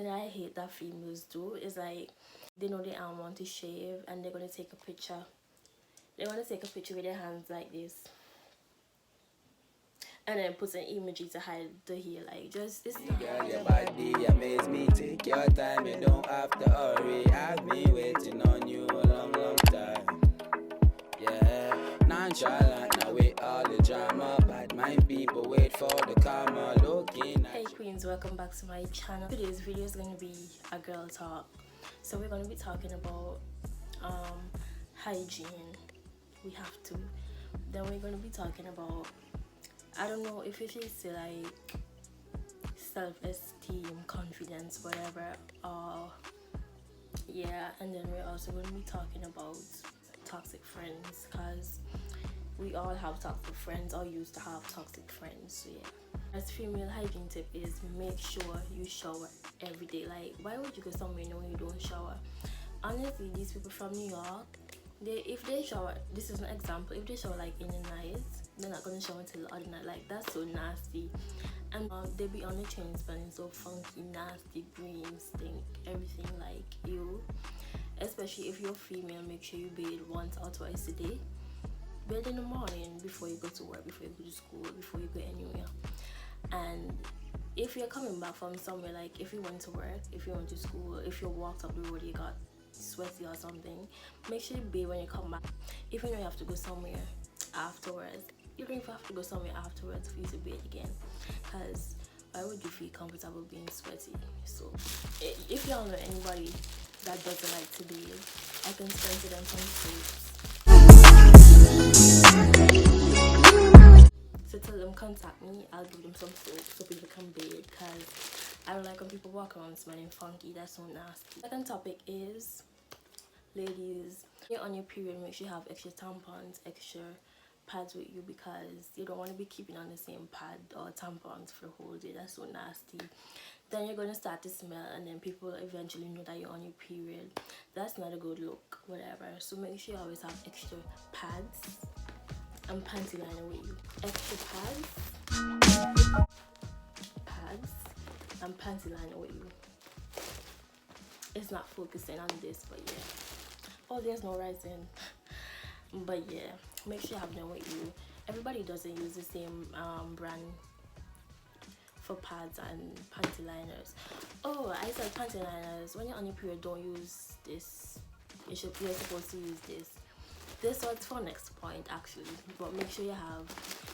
that I hate that females do is like they know they want to shave and they're gonna take a picture. They want to take a picture with their hands like this and then put an emoji to hide the hair. Like, just it's not. Girl, your body amaze me. Take your time, you don't have to hurry. I've been waiting on you a long, long time. Yeah, nonchalant, now wait all the drama. Bad mind people wait for the karma. Looking at Hey Queens, welcome back to my channel. Today's video is going to be a girl talk. So we're going to be talking about hygiene. We have to. Then we're going to be talking about, I don't know if it is like self-esteem, confidence, whatever. Yeah, and then we're also going to be talking about toxic friends, because we all have toxic friends or used to have toxic friends. So yeah, as female hygiene tip is make sure you shower every day. Like, why would you go somewhere knowing you don't shower? Honestly, these people from New York, if they shower, this is an example, if they shower like in the night, they're not gonna shower until the other night. Like, that's so nasty. And they be on the train smelling so funky, nasty, green, stink, everything, like ew. Especially if you're female, make sure you bathe once or twice a day. Bathe in the morning before you go to work, before you go to school, before you go anywhere. And if you're coming back from somewhere, like if you went to work, if you went to school, if you walked up the road, you got sweaty or something, make sure you bathe when you come back. If you know you have to go somewhere afterwards, even if you have to go somewhere afterwards for you to bathe again, because why would you feel comfortable being sweaty? So if you don't know anybody that doesn't like to bathe, I can sponsor them some soaps. So tell them contact me, I'll give them some soap so people can bathe, because I don't like when people walk around smelling funky. That's so nasty. Second topic is, ladies, when you're on your period, make sure you have extra tampons, extra pads with you, because you don't want to be keeping on the same pad or tampons for the whole day. That's so nasty. Then you're going to start to smell, and then people eventually know that you're on your period. That's not a good look, whatever. So make sure you always have extra pads and panty liner with you. Extra pads and panty liner with you. It's not focusing on this, but yeah. Oh, there's no rising. But yeah, make sure you have them with you. Everybody doesn't use the same brand for pads and panty liners. Oh, I said panty liners. When you're on your period, don't use this. You're supposed to use this. This one's for next point actually, but make sure you have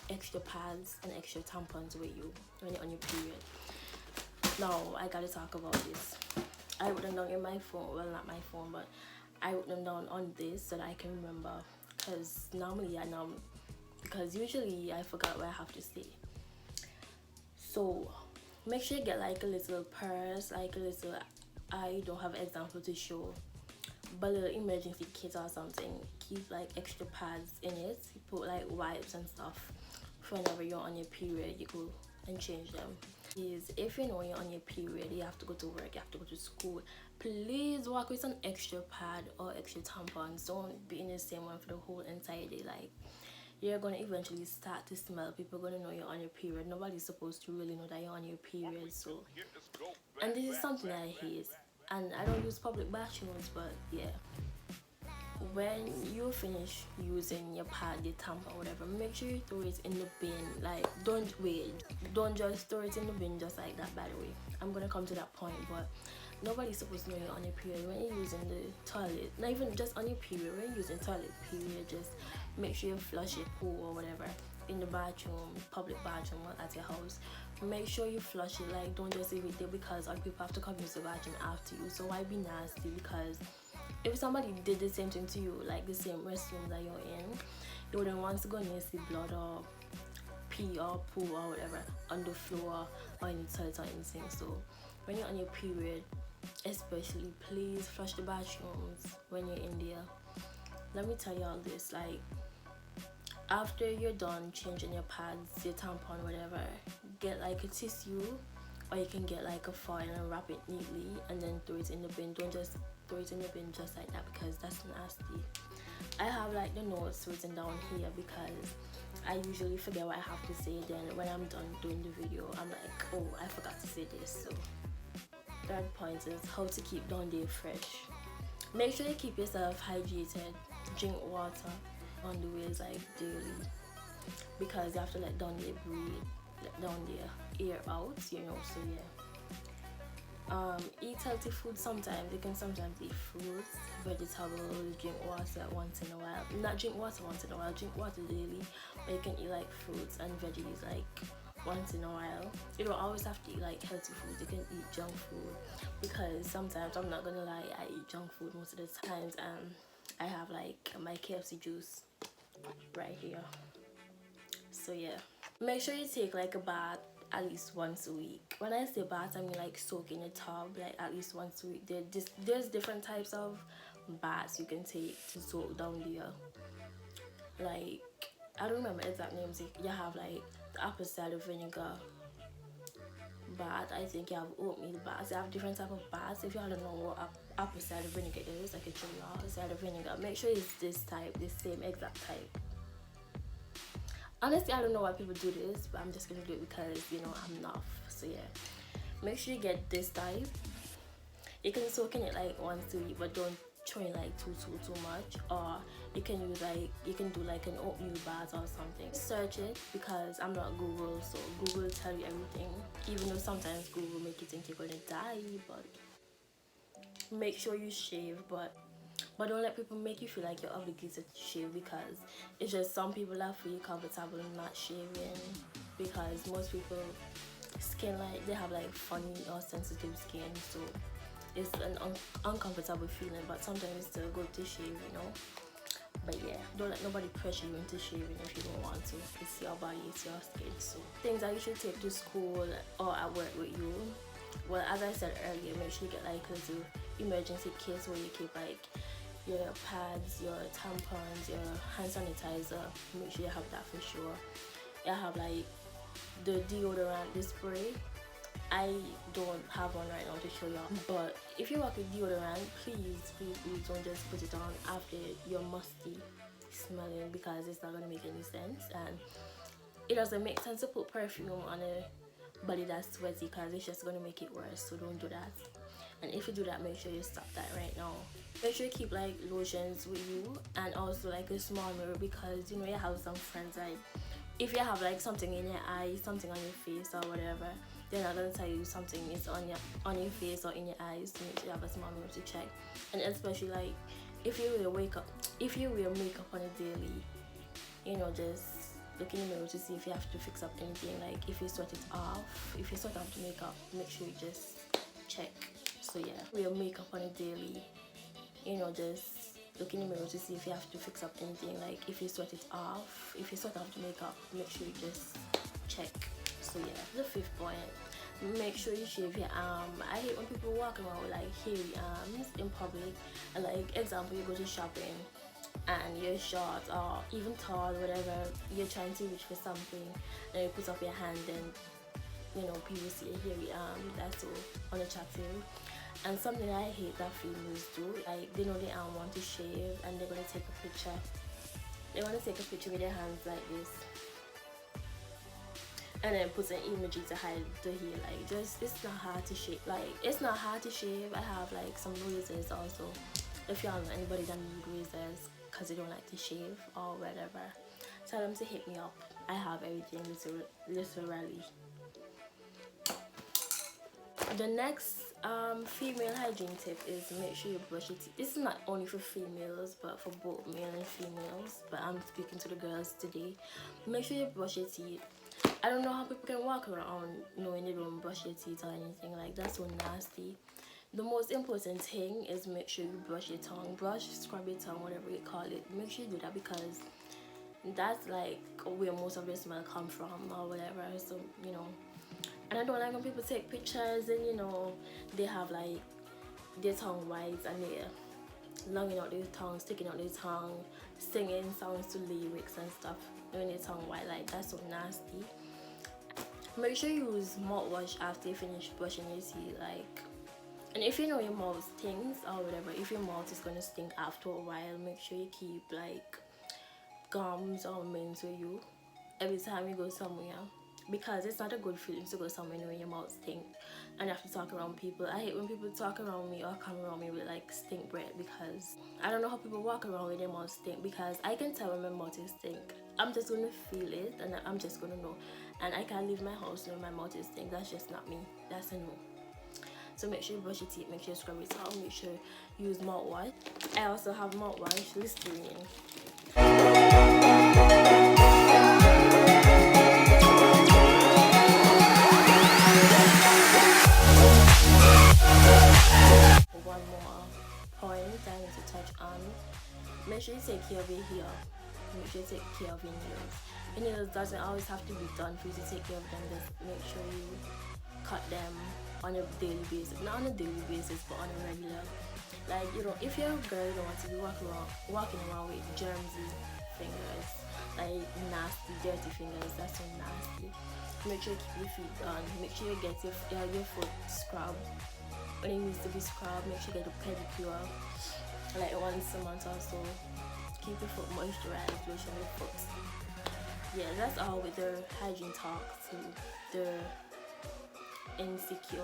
extra pads and extra tampons with you when you're on your period. Now I gotta talk about this. I wrote them down in my phone. Well, not my phone, but I wrote them down on this so that I can remember. Because normally I know, because usually I forgot what I have to say. So make sure you get like a little purse, like a little, I don't have an example to show, but a little emergency kit or something. Keep like extra pads in it. You put like wipes and stuff for whenever you're on your period, you go and change them. Please, if you know you're on your period, you have to go to work, you have to go to school, please walk with an extra pad or extra tampons. Don't be in the same one for the whole entire day. Like, you're gonna eventually start to smell. People are gonna know you're on your period. Nobody's supposed to really know that you're on your period. So, and this is something I hate, and I don't use public bathrooms, but yeah, when you finish using your pad, your tampon, whatever, make sure you throw it in the bin. Like, don't wait, don't just throw it in the bin just like that. By the way, I'm gonna come to that point, but nobody's supposed to know you're on your period when you're using the toilet. Not even just on your period, when you're using toilet period, just make sure you flush your poo or whatever in the bathroom, public bathroom, or at your house. Make sure you flush it. Like, don't just leave it there, because other people have to come use the bathroom after you. So why be nasty? Because if somebody did the same thing to you, like the same restroom that you're in, you wouldn't want to go near see blood or pee or poo or whatever on the floor or in the toilet or anything. So when you're on your period, especially, please flush the bathrooms when you're in there. Let me tell you all this, like, after you're done changing your pads, your tampon, whatever, get like a tissue, or you can get like a foil and wrap it neatly and then throw it in the bin. Don't just throw it in the bin just like that, because that's nasty. I have like the notes written down here because I usually forget what I have to say. Then when I'm done doing the video, I'm like, oh, I forgot to say this. So Third point is how to keep down day fresh. Make sure you keep yourself hydrated. Drink water on the ways like daily, because you have to let down your breathe, let down your air out, you know. So yeah. Eat healthy food sometimes. You can sometimes eat fruits, vegetables, drink water once in a while. Not drink water once in a while, drink water daily, but you can eat like fruits and veggies like once in a while. You don't always have to eat like healthy food. You can eat junk food, because sometimes, I'm not gonna lie, I eat junk food most of the times. I have like my KFC juice right here. So yeah, make sure you take like a bath at least once a week. When I say bath, I mean like soak in a tub like at least once a week. There's different types of baths you can take to soak down there. Like, I don't remember exact names. You have like the apple cider vinegar bath. I think you have oatmeal baths. You have different type of baths. If you don't know what apple cider vinegar is, like a chili apple cider vinegar, make sure it's this type, this same exact type. Honestly, I don't know why people do this, but I'm just gonna do it because, you know, I'm enough. So yeah, make sure you get this type. You can soak in it like once a week, but don't throw in like too much. Or you can use like, you can do like an oatmeal bath or something. Search it, because I'm not Google, so Google will tell you everything. Even though sometimes Google make you think you're gonna die, but make sure you shave. But don't let people make you feel like you're obligated to shave, because it's just some people that feel comfortable not shaving, because most people skin, like they have like funny or sensitive skin, so it's an uncomfortable feeling. But sometimes it's still good to shave, you know. But yeah, don't let nobody pressure you into shaving if you don't want to. It's your body, it's your skin. So things that you should take to school or at work with you. Well, as I said earlier, make sure you get like a little emergency kits where you keep like your pads, your tampons, your hand sanitizer. Make sure you have that for sure. You have like the deodorant, the spray. I don't have one right now to show you, but if you work with deodorant, please don't just put it on after you're musty smelling, because it's not gonna make any sense. And it doesn't make sense to put perfume on a body that's sweaty, because it's just gonna make it worse. So don't do that. And if you do that, make sure you stop that right now. Make sure you keep like lotions with you, and also like a small mirror, because you know you have some friends, like if you have like something in your eye, something on your face or whatever, they're not gonna tell you something is on your face or in your eyes. So make sure you have a small mirror to check. And especially like if you wear makeup on a daily, you know, just look in the mirror to see if you have to fix up anything. Like if you sweat it off, if you sweat off the makeup, make sure you just check. So yeah, wear makeup on a daily, you know, just look in the mirror to see if you have to fix up anything. Like if you sweat it off, if you sweat off the makeup, make sure you just check. So yeah, the fifth point, make sure you shave your arm. I hate when people walk around with like hairy arms in public. And like example, you go to shopping and you're short or even tall, whatever, you're trying to reach for something, and you put up your hand and you know people see a hairy arm. That's so unattractive. And something I hate that females do, like they know they want to shave and they're gonna take a picture. They want to take a picture with their hands like this, and then put an emoji to hide the hair. Like, just, it's not hard to shave. Like, it's not hard to shave. I have like some razors also. If you don't know anybody that needs razors because they don't like to shave or whatever, tell them to hit me up. I have everything literally. The next female hygiene tip is make sure you brush your teeth. This is not only for females but for both male and females, but I'm speaking to the girls today. Make sure you brush your teeth. I don't know how people can walk around knowing they don't brush your teeth or anything. Like, that's so nasty. The most important thing is make sure you brush your tongue. Brush, scrub your tongue, whatever you call it. Make sure you do that, because that's like where most of the smell come from or whatever. So, you know. And I don't like when people take pictures and, you know, they have like their tongue white and they're longing out their tongue, sticking out their tongue, singing songs to lyrics and stuff when their tongue white. Like, that's so nasty. Make sure you use mouthwash after you finish brushing your teeth. Like, and if you know your mouth stinks or whatever, if your mouth is gonna stink after a while, make sure you keep like gums or mints with you every time you go somewhere, because it's not a good feeling to go somewhere when your mouth stinks. and I have to talk around people. I hate when people talk around me or come around me with like stink breath, because I don't know how people walk around with their mouth stink, because I can tell when my mouth is stink. I'm just gonna feel it and I'm just gonna know. And I can't leave my house when my mouth is stink. That's just not me. That's a no. So make sure you brush your teeth, make sure you scrub it out, make sure you use mouthwash. I also have mouthwash, Listerine. One more point I need to touch on. Make sure you take care of your hair. Make sure you take care of your nails. Your nails doesn't always have to be done for you to take care of them. Just make sure you cut them on a daily basis. Not on a daily basis, but on a regular. Like, you know, if you're a girl, you don't want to be walking around with germsy fingers, like nasty, dirty fingers. That's so nasty. Make sure you keep your feet done. Make sure you get your foot scrubbed when it needs to be scrubbed. Make sure you get a pedicure like once a month or so. Keep your foot moisturized, lotion your foot. Yeah, that's all with the hygiene talk to the insecure,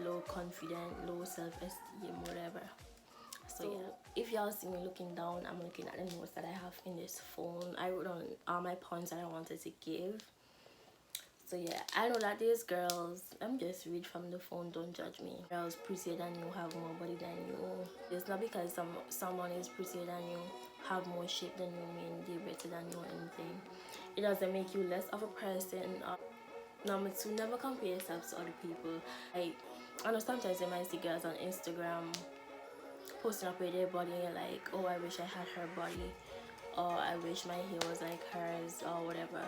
low confident, low self-esteem, whatever. So yeah, if y'all see me looking down, I'm looking at the notes that I have in this phone. I wrote down all my points that I wanted to give. So yeah, I know that these girls, I'm just read from the phone, don't judge me. Girls prettier than you, have more body than you. It's not because someone is prettier than you, have more shape than you, mean they're better than you or anything. It doesn't make you less of a person. Number two, never compare yourself to other people. Like, I know sometimes you might see girls on Instagram posting up with their body and you're like, oh, I wish I had her body, or I wish my hair was like hers, or whatever.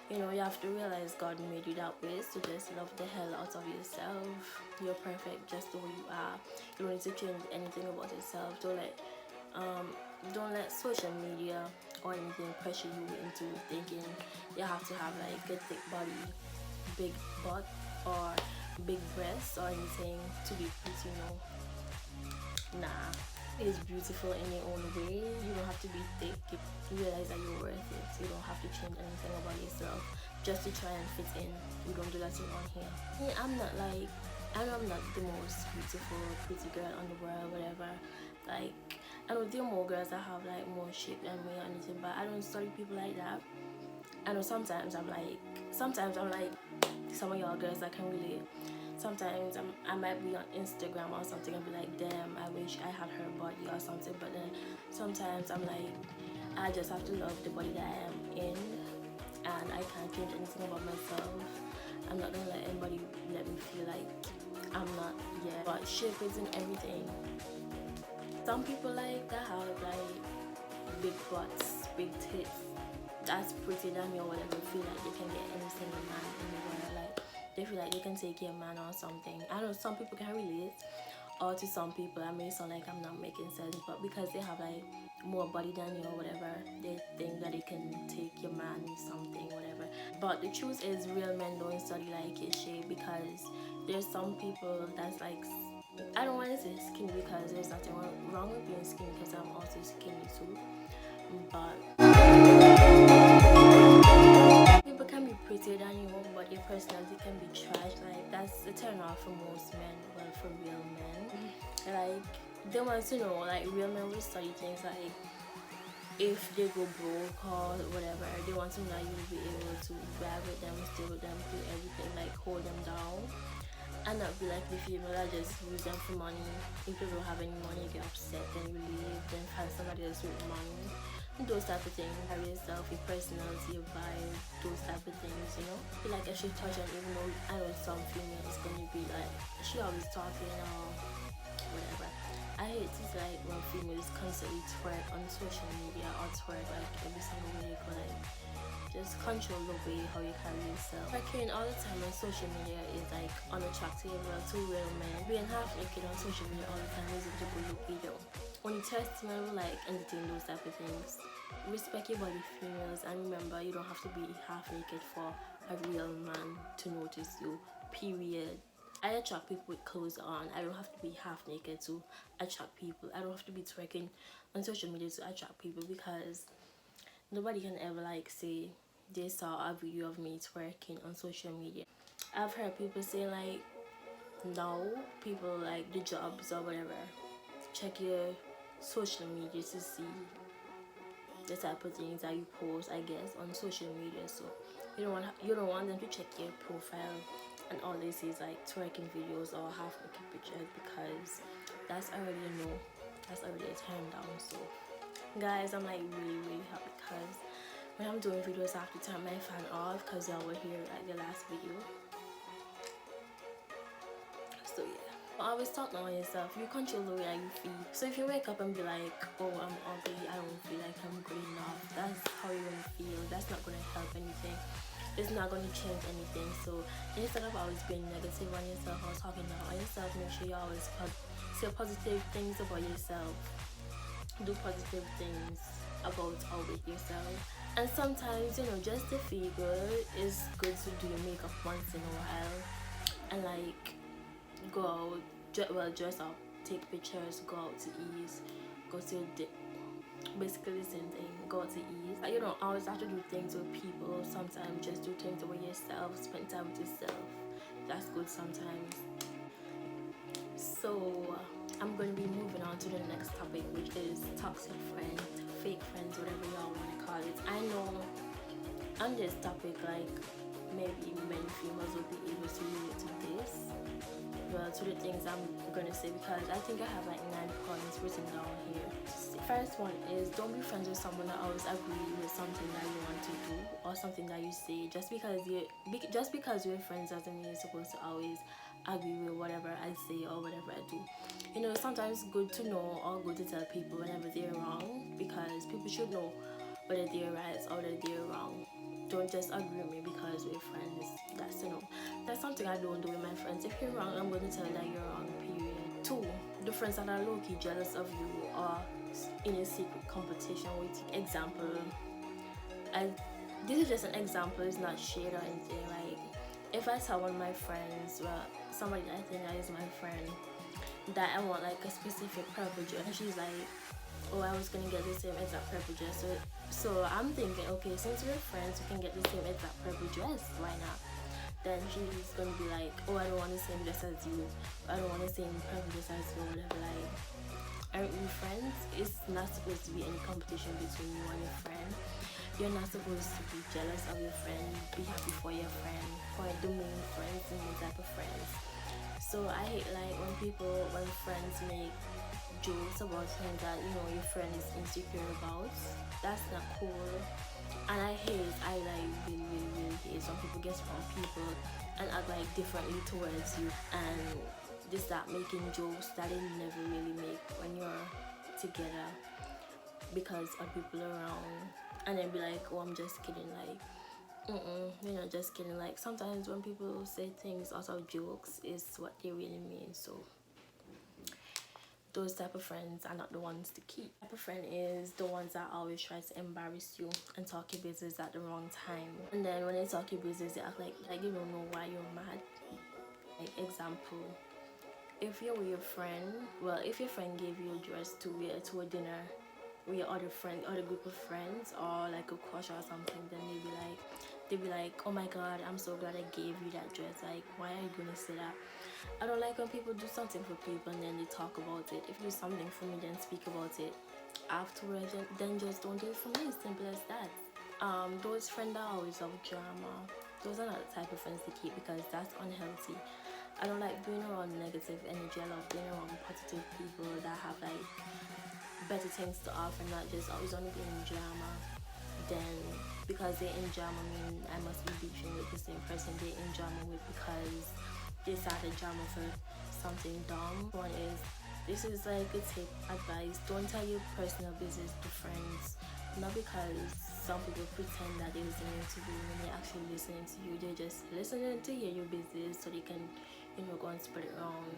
You know, you have to realize God made you that way, so just love the hell out of yourself. You're perfect just the way you are. You don't need to change anything about yourself. Don't let social media or anything pressure you into thinking you have to have like a thick body, big butt, or big breasts or anything to be pretty. No. Nah, it's beautiful in your own way. You don't have to be thick. You realize that you're worth it. You don't have to change anything about yourself just to try and fit in. We don't do that on here. Yeah, I know I'm not the most beautiful, pretty girl in the world, whatever. Like, I know there are more girls that have like more shape than me or anything, but I don't study people like that. I know sometimes I'm like some of y'all girls that can relate. Sometimes I might be on Instagram or something and be like, damn, I wish I had her body or something. But then sometimes I'm like, I just have to love the body that I am in, and I can't change anything about myself. I'm not gonna let anybody let me feel like I'm not yet. But shape is in everything. Some people like that have like big butts, big tits, that's pretty than me or whatever, feel like they can get any single man in the world. Like, they feel like they can take your man or something. I know some people can relate, or to some people I may sound like I'm not making sense, but because they have like more body than you or whatever, they think that they can take your man something, whatever. But the truth is, real men don't study like your shape, because there's some people that's like, I don't want to say skinny because there's nothing wrong with being skinny, because I'm also skinny too, but people can be prettier than you, but your personality can be trash. Like, that's a turn off for most men, well, for real men. Like, they want to know, like, real men will study things like if they go broke or whatever, they want to know that you'll be able to vibe with them, stay with them, do everything, like hold them down, and not be like the female that just use them for money. If you don't have any money, you get upset, then you leave, then find somebody else with money. Those type of things, have yourself, your personality, your vibe, those type of things, you know. I feel like I should touch on, even though I know some females gonna be like, she always talking or whatever. I hate it like when females constantly twerk on social media or twerk like every single way, but like just control the way how you carry yourself. Twerking all the time on social media is like unattractive to real men. Being half naked on social media all the time isn't a good look either. Only testimony will like entertain those type of things. Respect your body, females, and remember, you don't have to be half naked for a real man to notice you, period. I attract people with clothes on. I don't have to be half naked to attract people. I don't have to be twerking on social media to attract people, because nobody can ever like say they saw a video of me twerking on social media. I've heard people say like, no, people like the jobs or whatever check your social media to see the type of things that you post, I guess, on social media. So you don't want them to check your profile and all they see is like twerking videos or half naked pictures, because that's already a no, that's already a turn down. So guys, I'm like really happy because when I'm doing videos I have to turn my fan off because y'all were here at the last video. So yeah, always talk on yourself. You control the way that you feel. So if you wake up and be like, oh, I'm ugly, I don't feel like I'm good enough, that's how you're gonna feel. That's not gonna help anything. It's not gonna change anything. So instead of always being negative on yourself or talking down on yourself, make sure you always say positive things about yourself. Do positive things about or with yourself. And sometimes, you know, just to feel good, it's good to do your makeup once in a while and like go out, dress up, take pictures, go out to ease, go to basically the same thing, go out to ease. Like, you don't always have to do things with people. Sometimes just do things with yourself, spend time with yourself. That's good sometimes. So I'm going to be moving on to the next topic, which is toxic friends, fake friends, whatever y'all want to call it. I know on this topic, like, maybe many females will be able to relate to this, well, to the things I'm gonna say, because I think I have like 9 points written down here. First one is, don't be friends with someone that always agree with something that you want to do or something that you say. Just because we're friends doesn't mean you're supposed to always agree with whatever I say or whatever I do. You know, sometimes it's good to know or good to tell people whenever they're wrong, because people should know whether they're right or whether they're wrong. Don't just agree with me because we're friends. That's, you know, that's something I don't do with my friends. If you're wrong, I'm going to tell you that you're wrong, period. 2, the friends that are low-key jealous of you or in a secret competition with you. Example, this is just an example, it's not shade or anything. Like, if I tell one of my friends, well, somebody that I think that is my friend, that I want like a specific purple dress, and she's like, oh, I was gonna get the same exact purple dress. So I'm thinking, okay, since we're friends, we can get the same exact purple dress, why not? Then she's gonna be like, oh, I don't want the same dress as you, I don't want the same purple dress as you, whatever. Like, aren't we friends? It's not supposed to be any competition between you and your friend. You're not supposed to be jealous of your friend. Be happy for your friend, for the main friends and the type of friends. So I hate like when friends make jokes about things that, you know, your friend is insecure about. That's not cool. And I like really hate when people get from people and act like differently towards you, and they start making jokes that they never really make when you're together because of people around, and then be like, oh, I'm just kidding. Like, you're not just kidding. Like, sometimes when people say things out of jokes, is what they really mean. So those type of friends are not the ones to keep. Type of friend is the ones that always try to embarrass you and talk your business at the wrong time. And then when they talk your business, they act like you don't know why you're mad. Like, example, if you're with your friend, well, if your friend gave you a dress to wear to a dinner with your other group of friends, or like a crush or something, then they'd be like, oh my god, I'm so glad I gave you that dress. Like, why are you gonna say that? I don't like when people do something for people and then they talk about it. If you do something for me, then speak about it afterwards. Then just don't do it for me. Simple as that. Those friends that always have drama, those are not the type of friends to keep, because that's unhealthy. I don't like being around negative energy. I love being around positive people that have like better things to offer, not just always only being in drama. Then because they're in drama, mean I must be beefing with the same person they're in drama with because they started drama for something dumb. One is, this is like a tip, advice, don't tell your personal business to friends. Not because some people pretend that they're listening to you when they're actually listening to you. They're just listening to hear your business so they can, you know, go and spread it around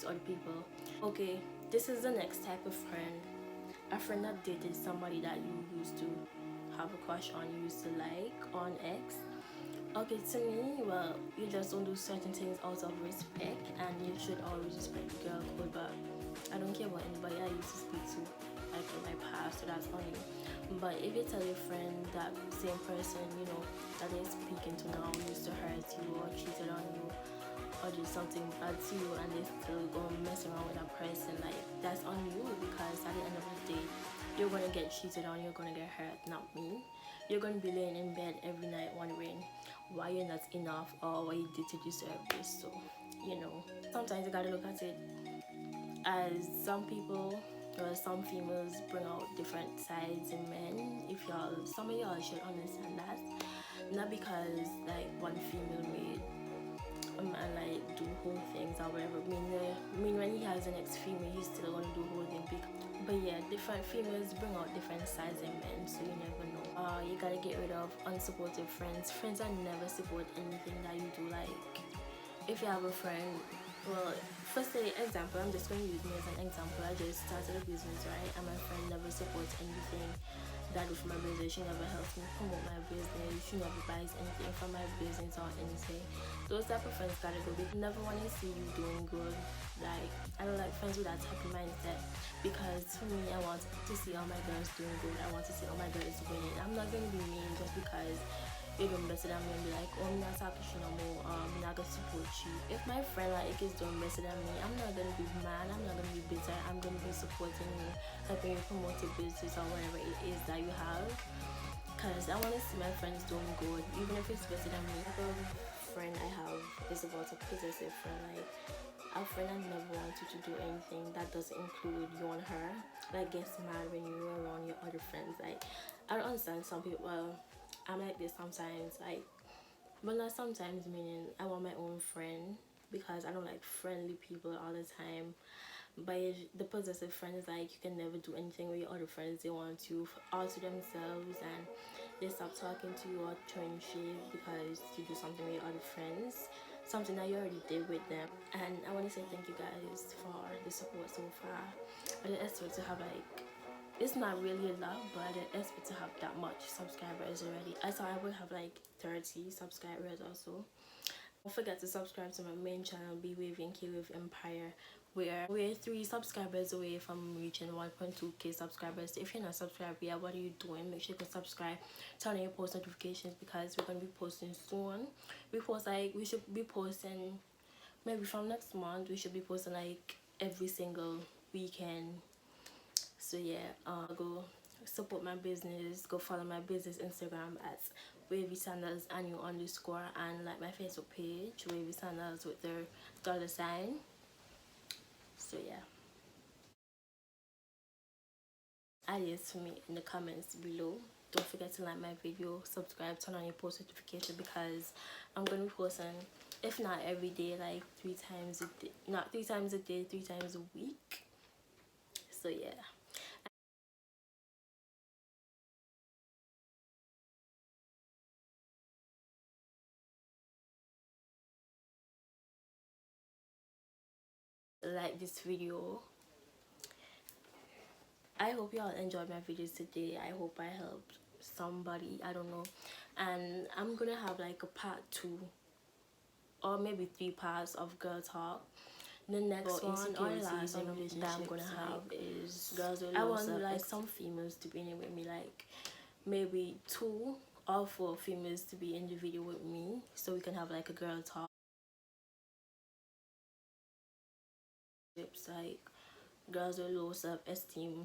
to other people. Okay, this is the next type of friend. A friend that dated somebody that you used to have a crush on, you used to like on X. Okay, to me, well, you just don't do certain things out of respect, and you should always respect the girl code. But I don't care about anybody I used to speak to. like in my past, so that's on you. But if you tell your friend that same person, you know, that they're speaking to now used to hurt you or cheated on you or do something bad to you, and they still go mess around with that person, like that's on you, because at the end of the day you're gonna get cheated on, you're gonna get hurt, not me. You're gonna be laying in bed every night wondering why you're not enough or what you did to deserve this. So, you know, sometimes you gotta look at it as some people or some females bring out different sides in men. If y'all, some of y'all should understand that. Not because like one female made a man like do whole things or whatever. I mean when he has an ex female, he's still gonna do whole thing. But yeah, different females bring out different sides in men, so you never know. You gotta get rid of unsupportive friends. Friends that never support anything that you do. Like if you have a friend, well, first say example, I'm just going to use me as an example. I just started a business, right, and my friend never supports anything that I do for my business. She never helps me promote my business, she never buys anything from my business or anything. Those type of friends gotta go. They never want to see you doing good. Like, I don't like friends with that type of mindset, because for me, I want to see all my girls doing good. I want to see all my girls winning. I'm not going to be mean just because you don't better than me and be like, oh, I'm not talking shit no more, I'm not gonna support you. If my friend like is doing better than me, I'm not gonna be mad, I'm not gonna be bitter, I'm gonna be supporting you, helping you promote your business or whatever it is that you have. Because I want to see my friends doing good, even if it's better than me. The friend I have is about a possessive friend, like a friend that never wants you to do anything that doesn't include you and her. Like gets mad when you're around your other friends. Like, I don't understand some people. Well, I'm like this sometimes, like, but not sometimes, meaning I want my own friend, because I don't like friendly people all the time. But the possessive friend is like, you can never do anything with your other friends. They want you all to themselves, and they stop talking to you or throwing shade because you do something with your other friends, something that you already did with them. And I want to say thank you guys for the support so far. I didn't expect to have like, it's not really a lot, but I didn't expect to have that much subscribers already. I thought I would have like 30 subscribers also. Don't forget to subscribe to my main channel, BWAVY and KWAVY Empire, where we're 3 subscribers away from reaching 1.2k subscribers. So if you're not subscribed yet, what are you doing? Make sure you can subscribe, turn on your post notifications, because we're gonna be posting soon. We should be posting maybe from next month. We should be posting like every single weekend. So yeah, go support my business, go follow my business Instagram at wavy sandals annual underscore, and like my Facebook page, wavy sandals with their $. So yeah, ideas for me in the comments below. Don't forget to like my video, subscribe, turn on your post notification, because I'm gonna be posting, if not every day, like 3 times a day, not 3 times a day, 3 times a week. So yeah, like this video. I hope y'all enjoyed my videos today. I hope I helped somebody, I don't know. And I'm gonna have like a part 2 or maybe 3 parts of girl talk. The next one or last one that I'm gonna have is girls with, I want like some females to be in it with me, like maybe 2 or 4 females to be in the video with me, so we can have like a girl talk. It's like girls with low self-esteem.